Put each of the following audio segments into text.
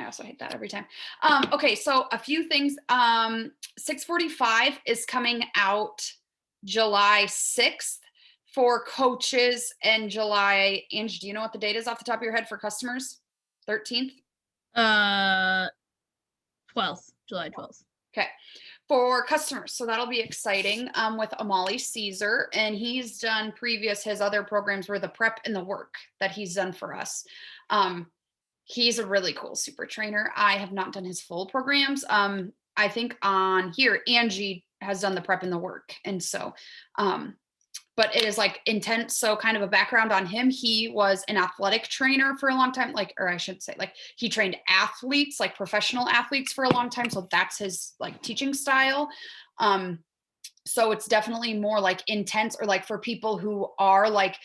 I also hate that every time. Okay, so a few things. 645 is coming out July 6th for coaches and July. Angie, do you know what the date is off the top of your head for customers? 13th? Uh, 12th, July 12th. Okay. For customers. So that'll be exciting with Amali Caesar. And he's done his other programs were the prep and the work that he's done for us. Um, he's a really cool super trainer. I have not done his full programs. I think on here, Angie has done the prep and the work. And so, but it is like intense. So kind of a background on him. He was an athletic trainer for a long time, like, or I should say like he trained athletes, like professional athletes for a long time. So that's his like teaching style. So it's definitely more like intense or like for people who are like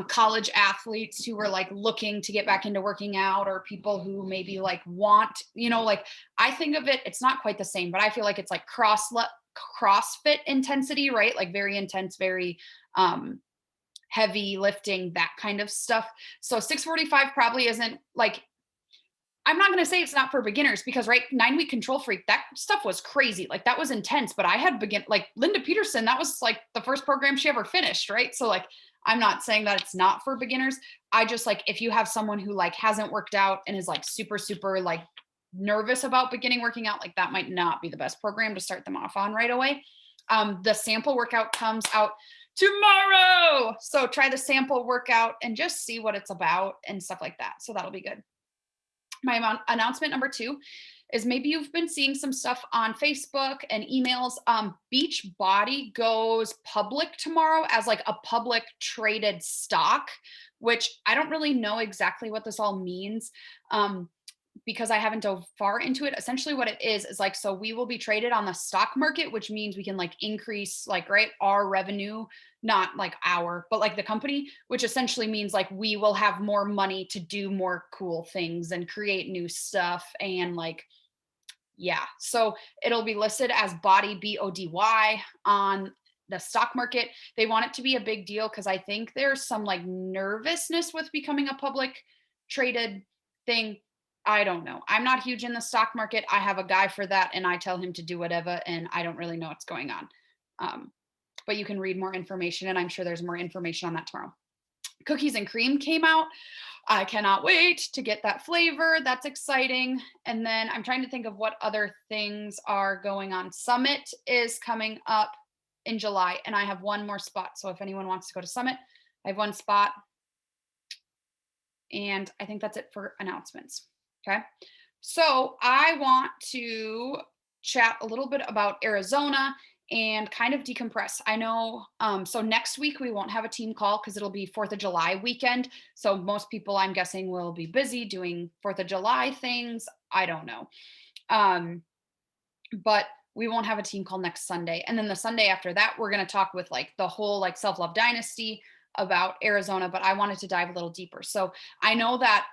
college athletes who are like looking to get back into working out, or people who maybe like want, like I think of it, it's not quite the same, but I feel like it's like CrossFit intensity, right? Like very intense, very um heavy lifting, that kind of stuff. So 645 probably isn't like, I'm not going to say it's not for beginners because, right, 9 week control freak, that stuff was crazy. Like that was intense, but I had like Linda Peterson, that was like the first program she ever finished. Right. So like, I'm not saying that it's not for beginners. I just like, if you have someone who like hasn't worked out and is like super, super like nervous about beginning working out, like that might not be the best program to start them off on right away. The sample workout comes out tomorrow. So try the sample workout and just see what it's about and stuff like that. So that'll be good. My announcement number 2 is maybe you've been seeing some stuff on Facebook and emails. Beachbody goes public tomorrow as like a public traded stock, which I don't really know exactly what this all means. Because I haven't dove far into it. Essentially what it is like, so we will be traded on the stock market, which means we can like increase like, right, our revenue, not like but like the company, which essentially means like we will have more money to do more cool things and create new stuff. And like, yeah, so it'll be listed as BODY on the stock market. They want it to be a big deal because I think there's some like nervousness with becoming a public traded thing. I don't know. I'm not huge in the stock market. I have a guy for that and I tell him to do whatever, and I don't really know what's going on. But you can read more information, and I'm sure there's more information on that tomorrow. Cookies and cream came out. I cannot wait to get that flavor. That's exciting. And then I'm trying to think of what other things are going on. Summit is coming up in July, and I have one more spot. So if anyone wants to go to Summit, I have one spot. And I think that's it for announcements. Okay. So I want to chat a little bit about Arizona and kind of decompress. I know, so next week we won't have a team call because it'll be 4th of July weekend. So most people, I'm guessing, will be busy doing 4th of July things. I don't know. But we won't have a team call next Sunday. And then the Sunday after that, we're going to talk with like the whole like Self Love Dynasty about Arizona, but I wanted to dive a little deeper. So I know that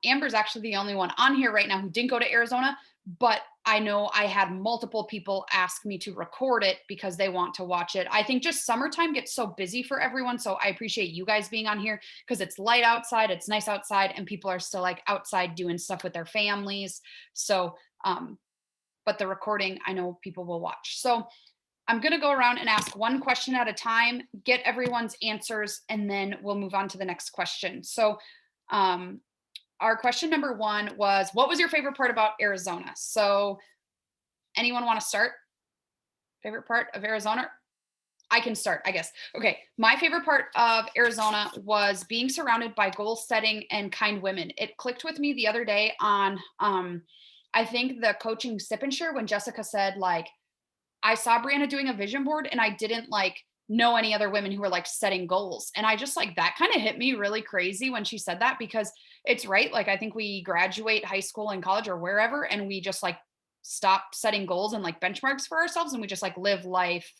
Amber's actually the only one on here right now who didn't go to Arizona, but I know I had multiple people ask me to record it because they want to watch it. I think just summertime gets so busy for everyone. So I appreciate you guys being on here because it's light outside, it's nice outside, and people are still like outside doing stuff with their families. So, but the recording, I know people will watch. So I'm going to go around and ask one question at a time, get everyone's answers, and then we'll move on to the next question. So, our question number 1 was, what was your favorite part about Arizona? So, anyone want to start? Favorite part of Arizona? I can start, I guess. Okay. My favorite part of Arizona was being surrounded by goal setting and kind women. It clicked with me the other day on, I think the coaching sip and share when Jessica said, like, I saw Brianna doing a vision board and I didn't like know any other women who were like setting goals. And I just like that kind of hit me really crazy when she said that, because it's right. Like, I think we graduate high school and college or wherever, and we just like stop setting goals and like benchmarks for ourselves. And we just like live life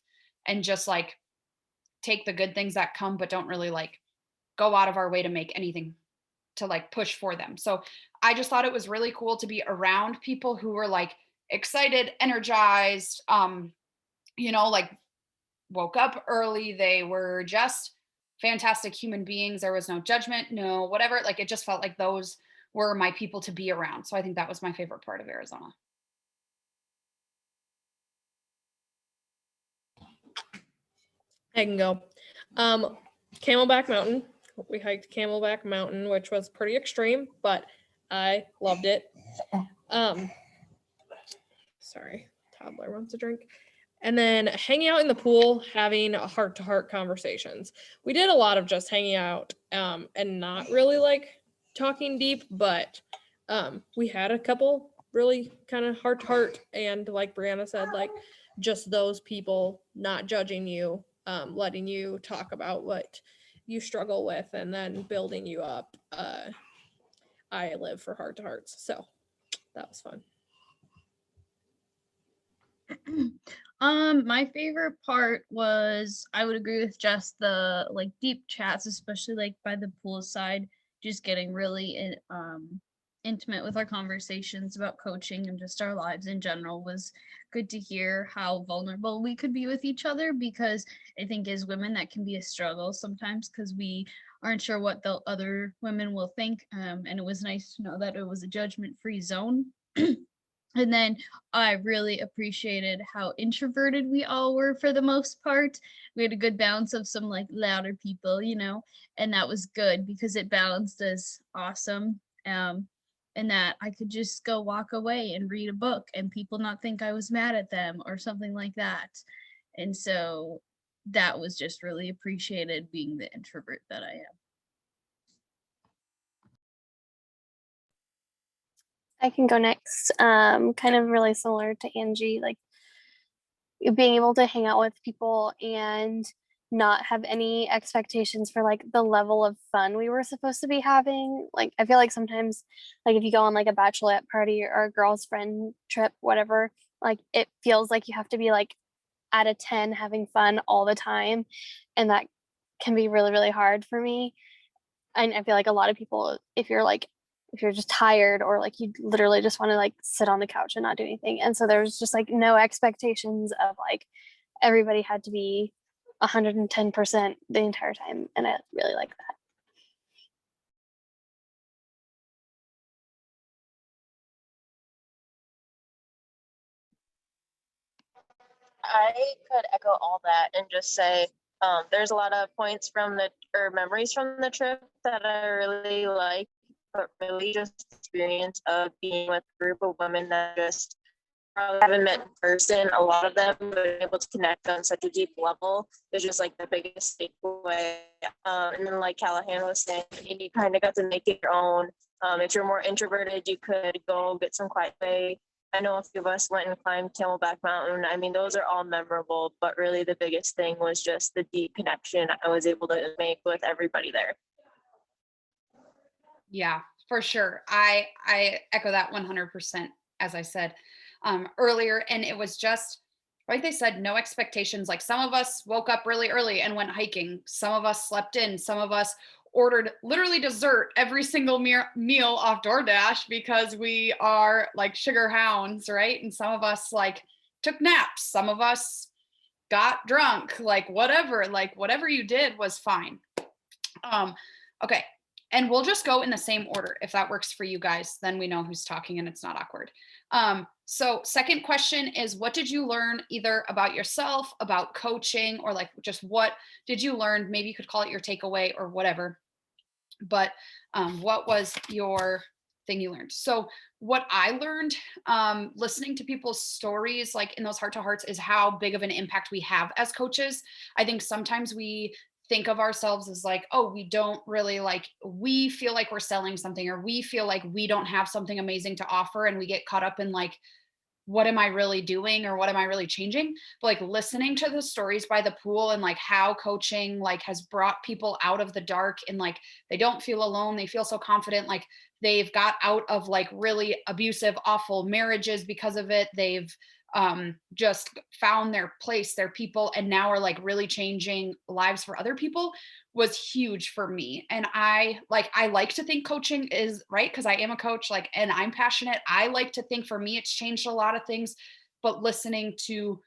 and just like take the good things that come, but don't really like go out of our way to make anything to like push for them. So I just thought it was really cool to be around people who were like excited, energized, like woke up early. They were just fantastic human beings. There was no judgment, no whatever. Like it just felt like those were my people to be around. So I think that was my favorite part of Arizona. I can go. Camelback Mountain. We hiked Camelback Mountain, which was pretty extreme, but I loved it. Sorry, toddler wants a drink. And then hanging out in the pool, having heart-to-heart conversations. We did a lot of just hanging out and not really like talking deep, but we had a couple really kind of heart-to-heart, and like Brianna said, like just those people not judging you, letting you talk about what you struggle with and then building you up. I live for heart-to-hearts, so that was fun. My favorite part was, I would agree with Jess, the like deep chats, especially like by the pool side, just getting really intimate with our conversations about coaching and just our lives in general. Was good to hear how vulnerable we could be with each other, because I think as women that can be a struggle sometimes, because we aren't sure what the other women will think. And it was nice to know that it was a judgment-free zone. And then I really appreciated how introverted we all were for the most part. We had a good balance of some like louder people, and that was good because it balanced us awesome. And that I could just go walk away and read a book and people not think I was mad at them or something like that. And so that was just really appreciated, being the introvert that I am. I can go next. Kind of really similar to Angie, like being able to hang out with people and not have any expectations for like the level of fun we were supposed to be having. Like I feel like sometimes, like if you go on like a bachelorette party or a girl's friend trip, whatever, like it feels like you have to be like at a 10 having fun all the time, and that can be really, really hard for me. And I feel like a lot of people, if you're just tired or like you literally just want to like sit on the couch and not do anything. And so there's just like no expectations of like everybody had to be 110% the entire time. And I really like that. I could echo all that and just say there's a lot of points from memories from the trip that I really like, but really just the experience of being with a group of women that just probably haven't met in person. A lot of them were able to connect on such a deep level is just like the biggest takeaway. And then like Callahan was saying, you kind of got to make it your own. If you're more introverted, you could go get some quiet way. I know a few of us went and climbed Camelback Mountain. I mean, those are all memorable, but really the biggest thing was just the deep connection I was able to make with everybody there. Yeah, for sure. I echo that 100%, as I said earlier. And it was just like they said, no expectations. Like some of us woke up really early and went hiking. Some of us slept in. Some of us ordered literally dessert every single meal off DoorDash because we are like sugar hounds, right? And some of us like took naps. Some of us got drunk, like whatever you did was fine. Okay. And we'll just go in the same order. If that works for you guys, then we know who's talking and it's not awkward. So second question is, what did you learn either about yourself, about coaching, or like just what did you learn? Maybe you could call it your takeaway or whatever, but what was your thing you learned? So what I learned listening to people's stories, like in those heart to hearts, is how big of an impact we have as coaches. I think sometimes we think of ourselves as like, oh, we don't really like, we feel like we're selling something, or we feel like we don't have something amazing to offer. And we get caught up in like, what am I really doing, or what am I really changing? But like listening to the stories by the pool and like how coaching like has brought people out of the dark, and like they don't feel alone. They feel so confident. Like they've got out of like really abusive, awful marriages because of it. They've just found their place, their people, and now are like really changing lives for other people, was huge for me. And I like to think coaching is right, because I am a coach, like, and I'm passionate. I like to think for me it's changed a lot of things, but listening to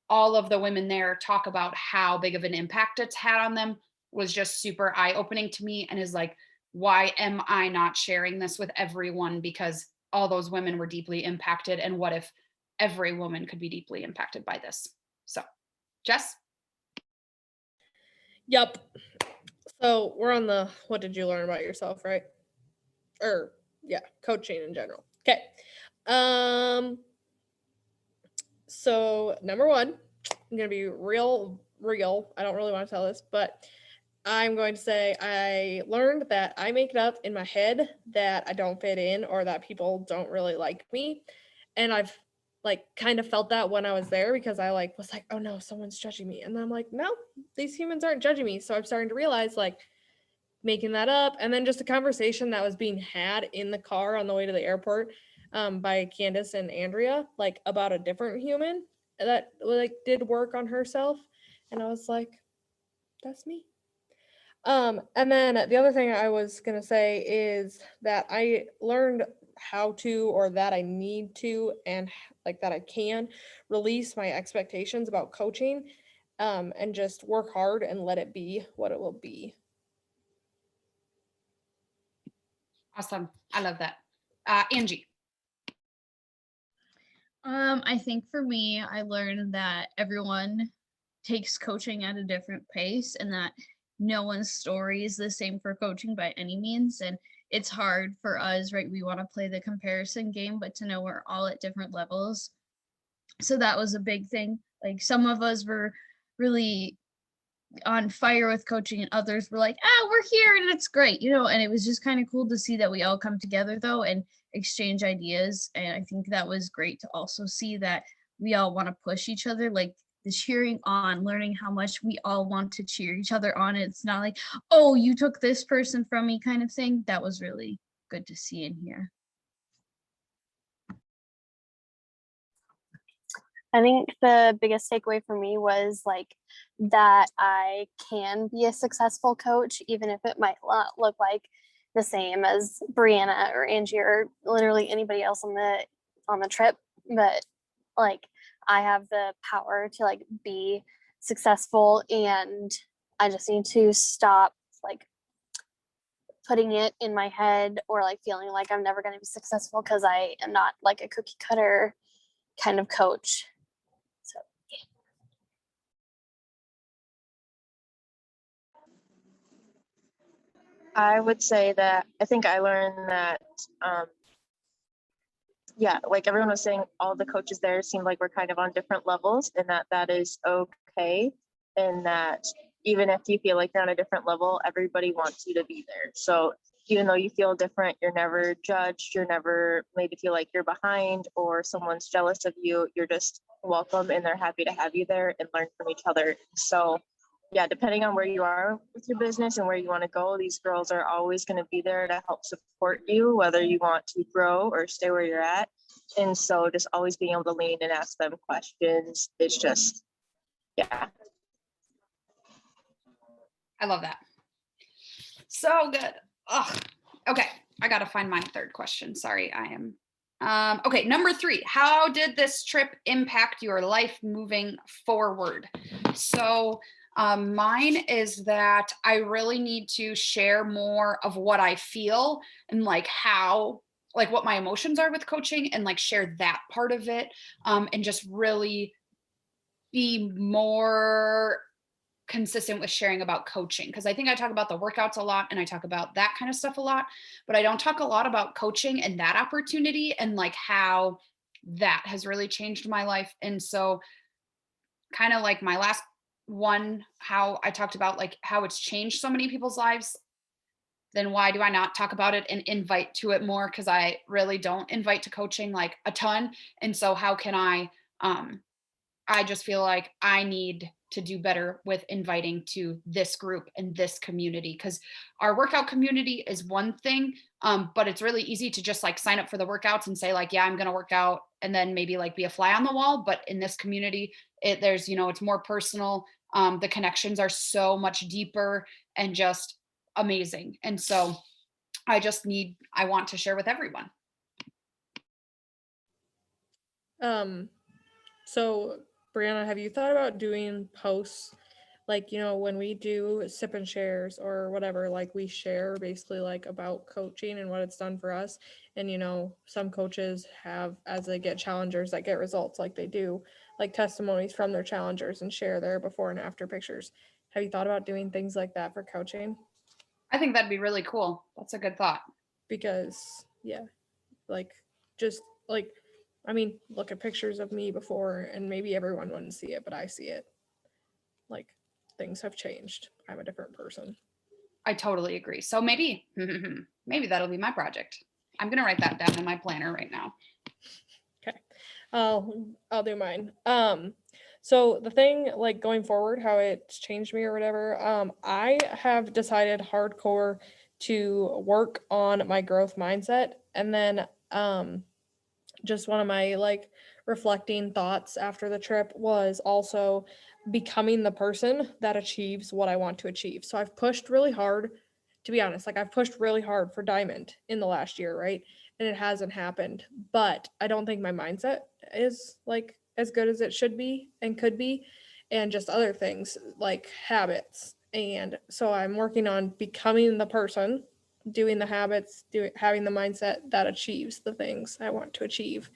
all of the women there talk about how big of an impact it's had on them was just super eye-opening to me, and is like why am I not sharing this with everyone? Because all those women were deeply impacted. And what if every woman could be deeply impacted by this? So, Jess? Yep. So we're on the what did you learn about yourself, right? Or yeah, coaching in general. Okay. So number one, I'm gonna be real. I don't really want to tell this, but I'm going to say I learned that I make it up in my head that I don't fit in or that people don't really like me. And I've like kind of felt that when I was there because I like was like, oh no, someone's judging me. And then I'm like, no, these humans aren't judging me. So I'm starting to realize like making that up. And then just a conversation that was being had in the car on the way to the airport by Candace and Andrea, like about a different human that like did work on herself. And I was like, that's me. And then the other thing I was gonna say is that I learned how to, or that I need to, and like that I can release my expectations about coaching, and just work hard and let it be what it will be. Awesome. I love that. Angie. I think for me, I learned that everyone takes coaching at a different pace and that no one's story is the same for coaching by any means. And it's hard for us, right? We want to play the comparison game, but to know we're all at different levels. So that was a big thing. Like some of us were really on fire with coaching and others were like, we're here and it's great, and it was just kind of cool to see that we all come together though and exchange ideas. And I think that was great to also see that we all want to push each other, like the cheering on, learning how much we all want to cheer each other on. It's not like, oh, you took this person from me kind of thing. That was really good to see in here. I think the biggest takeaway for me was like that I can be a successful coach, even if it might not look like the same as Brianna or Angie or literally anybody else on the trip. But like I have the power to like be successful, and I just need to stop like putting it in my head or like feeling like I'm never going to be successful because I am not like a cookie cutter kind of coach. So I would say that I think I learned that, yeah, like everyone was saying, all the coaches there seemed like we're kind of on different levels, and that is okay. And that even if you feel like you're on a different level, everybody wants you to be there. So even though you feel different, you're never judged, you're never made to feel like you're behind or someone's jealous of you. You're just welcome and they're happy to have you there and learn from each other. So yeah, depending on where you are with your business and where you want to go, these girls are always going to be there to help support you, whether you want to grow or stay where you're at. And so just always being able to lean and ask them questions, it's just, yeah. I love that. So good. Ugh. Okay. I got to find my third question. Sorry, I am. Okay, number 3. How did this trip impact your life moving forward? So mine is that I really need to share more of what I feel and like how, like what my emotions are with coaching, and like share that part of it, and just really be more consistent with sharing about coaching, because I think I talk about the workouts a lot and I talk about that kind of stuff a lot, but I don't talk a lot about coaching and that opportunity and like how that has really changed my life. And so kind of like my last one, how I talked about like how it's changed so many people's lives, then why do I not talk about it and invite to it more? Because I really don't invite to coaching like a ton. And so how can I just feel like I need to do better with inviting to this group and this community, because our workout community is one thing, but it's really easy to just like sign up for the workouts and say like, yeah, I'm going to work out, and then maybe like be a fly on the wall. But in this community, there's, it's more personal. The connections are so much deeper and just amazing. And so I want to share with everyone. So Brianna, have you thought about doing posts like, you know, when we do sip and shares or whatever, like we share basically like about coaching and what it's done for us. And, you know, some coaches have, as they get challengers that get results, like they do, like testimonies from their challengers and share their before and after pictures. Have you thought about doing things like that for coaching? I think that'd be really cool. That's a good thought. Because yeah, like just like, I mean, look at pictures of me before and maybe everyone wouldn't see it, but I see it. Like things have changed. I'm a different person. I totally agree. So maybe, maybe that'll be my project. I'm gonna write that down in my planner right now. Okay. I'll do mine. So the thing like going forward, how it's changed me or whatever, I have decided hardcore to work on my growth mindset. And then just one of my like reflecting thoughts after the trip was also becoming the person that achieves what I want to achieve. So I've pushed really hard, to be honest, like I've pushed really hard for Diamond in the last year, right? And it hasn't happened. But I don't think my mindset is like as good as it should be and could be. And just other things like habits. And so I'm working on becoming the person, doing the habits, having the mindset that achieves the things I want to achieve.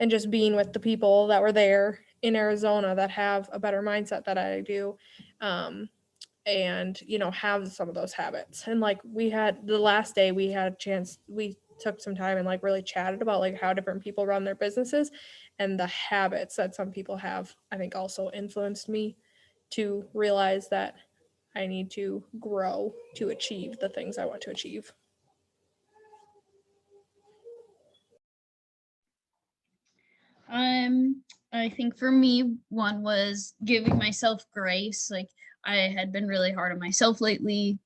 And just being with the people that were there in Arizona that have a better mindset that I do. And you know, have some of those habits. And like we had the last day we had a chance, we took some time and like really chatted about like how different people run their businesses and the habits that some people have, I think also influenced me to realize that I need to grow to achieve the things I want to achieve. I think for me, one was giving myself grace. Like I had been really hard on myself lately,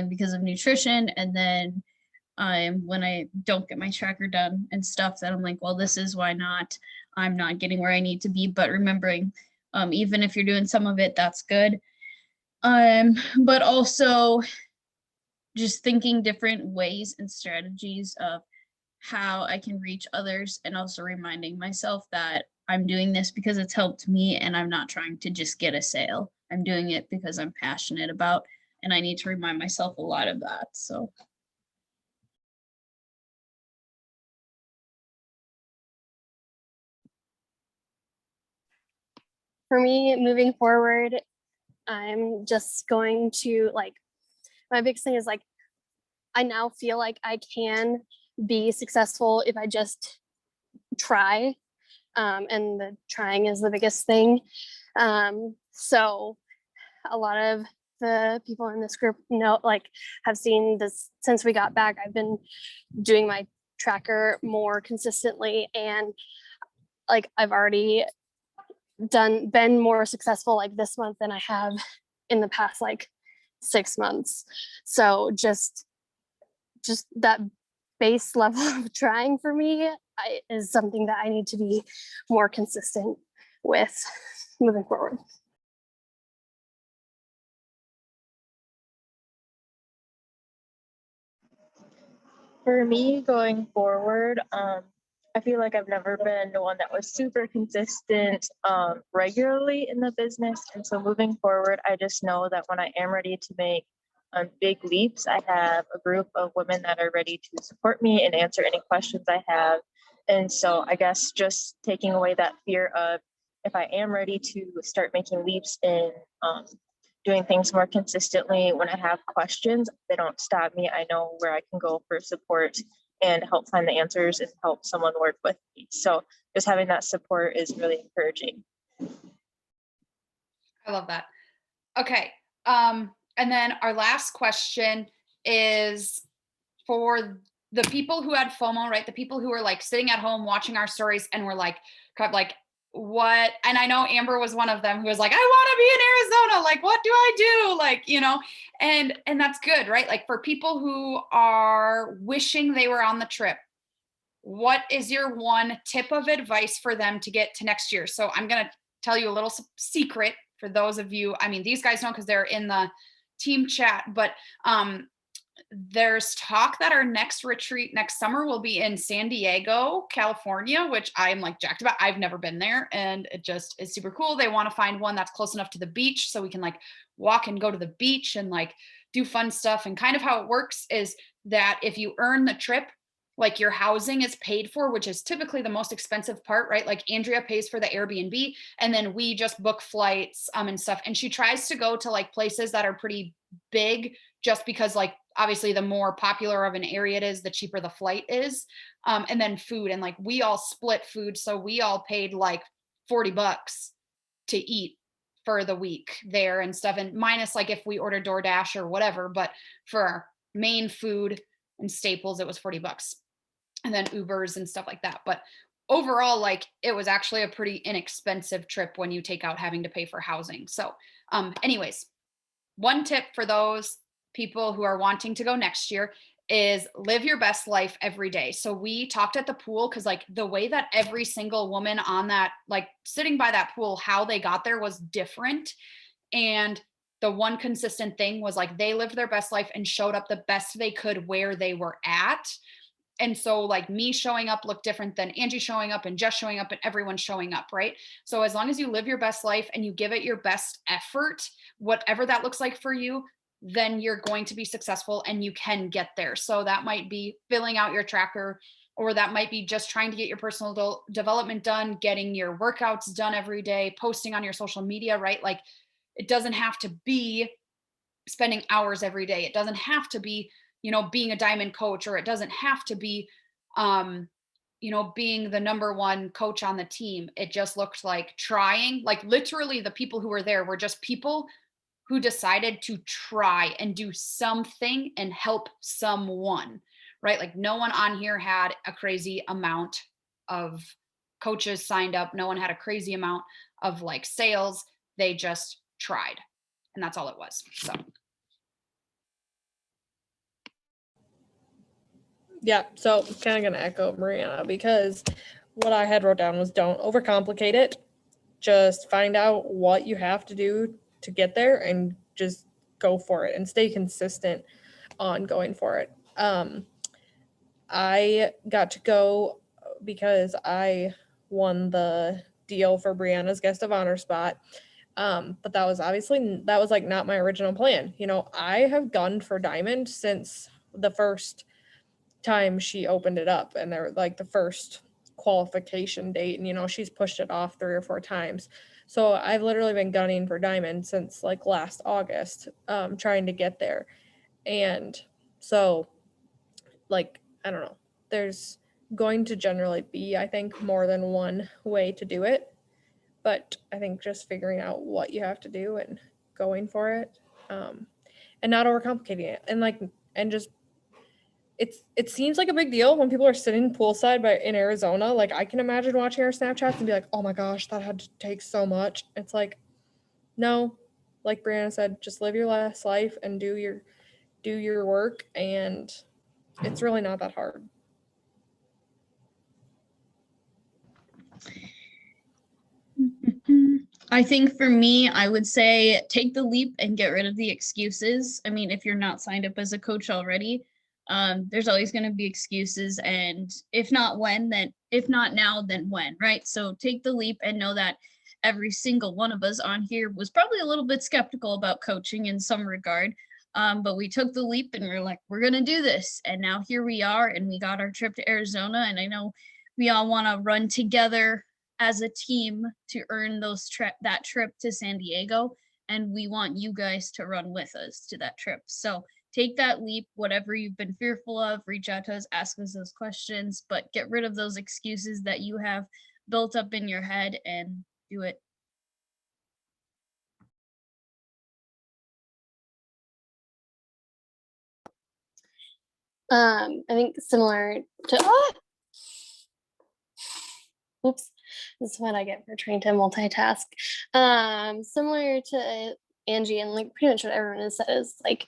because of nutrition, and then when I don't get my tracker done and stuff, that I'm like, well, this is why not. I'm not getting where I need to be. But remembering, even if you're doing some of it, that's good. But also just thinking different ways and strategies of how I can reach others, and also reminding myself that I'm doing this because it's helped me and I'm not trying to just get a sale. I'm doing it because I'm passionate about, and I need to remind myself a lot of that. So For me, moving forward, I'm just going to like, my biggest thing is like, I now feel like I can be successful if I just try. And the trying is the biggest thing. So a lot of the people in this group know, like, have seen this since we got back. I've been doing my tracker more consistently, and like I've already been more successful like this month than I have in the past like 6 months. So just that base level of trying for me is something that I need to be more consistent with moving forward. For me, going forward, I feel like I've never been the one that was super consistent regularly in the business. And so moving forward, I just know that when I am ready to make big leaps, I have a group of women that are ready to support me and answer any questions I have. And so I guess just taking away that fear of, if I am ready to start making leaps in doing things more consistently, when I have questions, they don't stop me. I know where I can go for support and help find the answers and help someone work with me. So just having that support is really encouraging. I love that. Okay. And then our last question is for the people who had FOMO, right? The people who were like sitting at home watching our stories and were like, kind of like, what? And I know Amber was one of them who was like, I want to be in Arizona. Like, what do I do? Like, you know, and that's good, right? Like for people who are wishing they were on the trip, what is your one tip of advice for them to get to next year? So I'm going to tell you a little secret for those of you. I mean, these guys know because they're in the team chat, but there's talk that our next retreat next summer will be in San Diego, California, which I'm like jacked about. I've never been there, and it just is super cool. They want to find one that's close enough to the beach so we can like walk and go to the beach and like do fun stuff. And kind of how it works is that if you earn the trip, like your housing is paid for, which is typically the most expensive part, right? Like Andrea pays for the Airbnb, and then we just book flights and stuff. And she tries to go to like places that are pretty big, just because like obviously the more popular of an area it is, the cheaper the flight is. And then food, and like we all split food, so we all paid like $40 to eat for the week there and stuff, and minus like if we order DoorDash or whatever. But for our main food and staples, it was $40, and then Ubers and stuff like that. But overall, like it was actually a pretty inexpensive trip when you take out having to pay for housing. So anyways, one tip for those people who are wanting to go next year is live your best life every day. So we talked at the pool, because like the way that every single woman on that, like sitting by that pool, how they got there was different. And the one consistent thing was like they lived their best life and showed up the best they could where they were at. And so like me showing up looked different than Angie showing up and Jess showing up and everyone showing up, right? So as long as you live your best life and you give it your best effort, whatever that looks like for you, then you're going to be successful and you can get there. So that might be filling out your tracker, or that might be just trying to get your personal development done, getting your workouts done every day, posting on your social media, right? Like it doesn't have to be spending hours every day. It doesn't have to be, being a diamond coach, or it doesn't have to be, being the number one coach on the team. It just looked like trying, like literally the people who were there were just people who decided to try and do something and help someone, right? Like no one on here had a crazy amount of coaches signed up. No one had a crazy amount of like sales. They just tried. And that's all it was. So. Yeah, so kind of gonna echo Mariana, because what I had wrote down was don't overcomplicate it. Just find out what you have to do to get there and just go for it and stay consistent on going for it. I got to go because I won the deal for Brianna's guest of honor spot. But that was like not my original plan. I have gunned for diamond since the first time she opened it up, and they're like the first qualification date, and she's pushed it off 3 or 4 times. So I've literally been gunning for diamond since like last August, trying to get there. And so like, I don't know, there's going to generally be, I think, more than one way to do it. But I think just figuring out what you have to do and going for it, and not overcomplicating it. And just, it seems like a big deal when people are sitting poolside in Arizona. Like I can imagine watching our Snapchats and be like, oh my gosh, that had to take so much. It's like, no, like Brianna said, just live your last life and do your work, and it's really not that hard. I think for me, I would say take the leap and get rid of the excuses. I mean, if you're not signed up as a coach already, there's always going to be excuses. And if not now, then when, right? So take the leap and know that every single one of us on here was probably a little bit skeptical about coaching in some regard. But we took the leap and we're like, we're going to do this. And now here we are, and we got our trip to Arizona. And I know we all want to run together as a team to earn that trip to San Diego, and we want you guys to run with us to that trip. So take that leap, whatever you've been fearful of, reach out to us, ask us those questions, but get rid of those excuses that you have built up in your head and do it. I think similar to oops, this is what I get for trying to multitask. Similar to Angie, and like pretty much what everyone has said, is like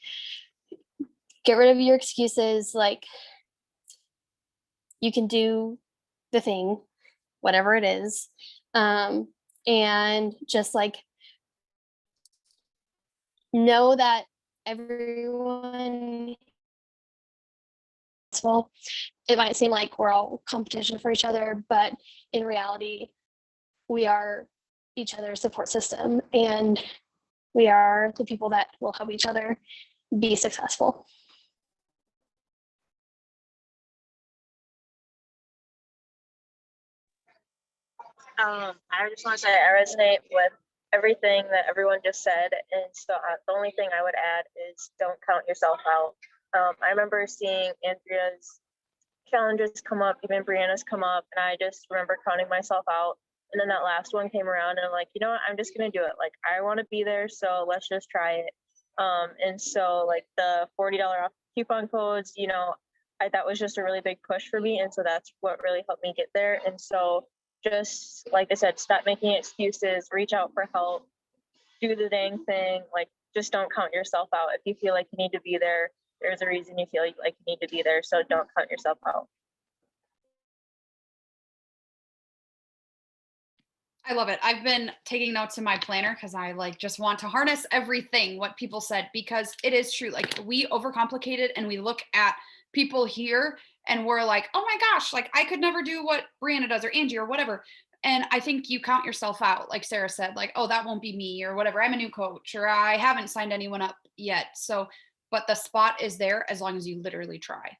get rid of your excuses. Like you can do the thing, whatever it is, and just like know that everyone successful. It might seem like we're all competition for each other, but in reality, we are each other's support system, and we are the people that will help each other be successful. I just want to say I resonate with everything that everyone just said, and so the only thing I would add is don't count yourself out. I remember seeing Andrea's challenges come up, even Brianna's come up, and I just remember counting myself out. And then that last one came around, and I'm like, you know what? I'm just gonna do it. Like, I want to be there, so let's just try it. And so like the $40 off coupon codes, you know, that was just a really big push for me, and so that's what really helped me get there. And so just like I said, stop making excuses, reach out for help, do the dang thing. Like, just don't count yourself out. If you feel like you need to be there, there's a reason you feel like you need to be there. So don't count yourself out. I love it. I've been taking notes in my planner because I like just want to harness everything what people said, because it is true. Like, we overcomplicate it and we look at people here and we're like, oh my gosh, like I could never do what Brianna does or Angie or whatever. And I think you count yourself out, like Sarah said, like, oh, that won't be me or whatever. I'm a new coach or I haven't signed anyone up yet. So, but the spot is there as long as you literally try.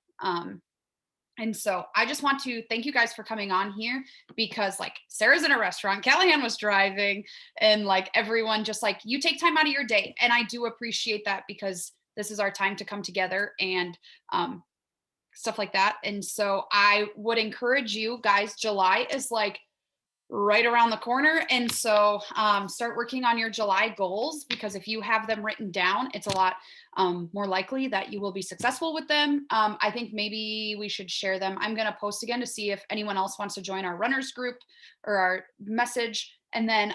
And so I just want to thank you guys for coming on here, because like Sarah's in a restaurant, Callahan was driving, and like everyone just like, you take time out of your day. And I do appreciate that, because this is our time to come together and stuff like that. And so I would encourage you guys, July is like right around the corner. And so start working on your July goals, because if you have them written down, it's a lot more likely that you will be successful with them. I think maybe we should share them. I'm going to post again to see if anyone else wants to join our runners group or our message. And then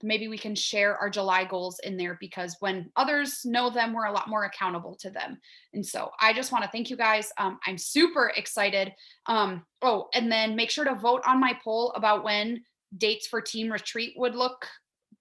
maybe we can share our July goals in there, because when others know them, we're a lot more accountable to them. And so I just want to thank you guys. I'm super excited. Oh, and then make sure to vote on my poll about when dates for team retreat would look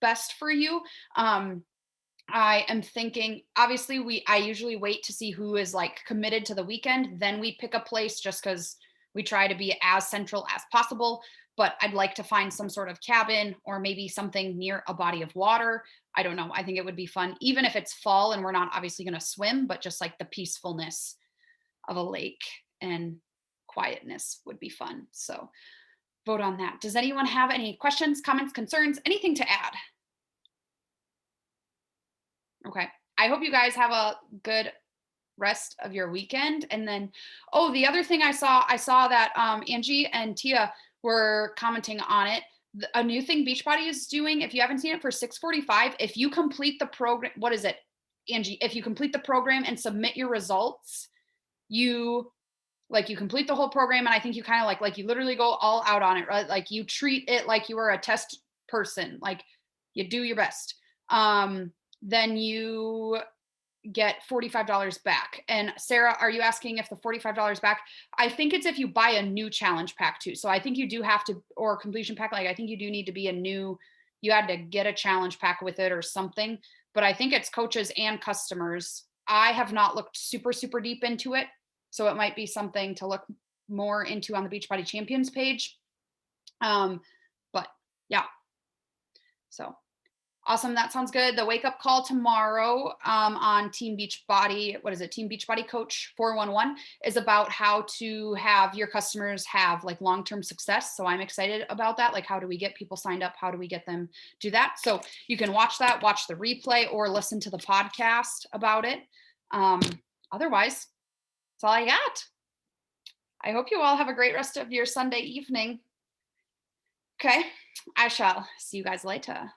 best for you. I am thinking, obviously I usually wait to see who is like committed to the weekend. Then we pick a place, just because we try to be as central as possible. But I'd like to find some sort of cabin or maybe something near a body of water. I don't know. I think it would be fun, even if it's fall and we're not obviously going to swim, but just like the peacefulness of a lake and quietness would be fun. So vote on that. Does anyone have any questions, comments, concerns, anything to add? Okay. I hope you guys have a good rest of your weekend. And then, oh, the other thing I saw that Angie and Tia were commenting on it. A new thing Beachbody is doing, if you haven't seen it, for 645, if you complete the program, what is it, Angie? If you complete the program and submit your results, you complete the whole program. And I think you kind of like you literally go all out on it, right? Like you treat it like you were a test person, like you do your best. Then you get $45 back. And Sarah, are you asking if the $45 back? I think it's if you buy a new challenge pack too. So I think you do have to, or completion pack, like I think you do need to be you had to get a challenge pack with it or something. But I think it's coaches and customers. I have not looked super, super deep into it. So it might be something to look more into on the Beachbody Champions page. But yeah. So awesome. That sounds good. The wake up call tomorrow on Team Beachbody, what is it? Team Beachbody Coach 411 is about how to have your customers have like long-term success. So I'm excited about that. Like, how do we get people signed up? How do we get them do that? So you can watch the replay or listen to the podcast about it. Otherwise, that's all I got. I hope you all have a great rest of your Sunday evening. Okay. I shall see you guys later.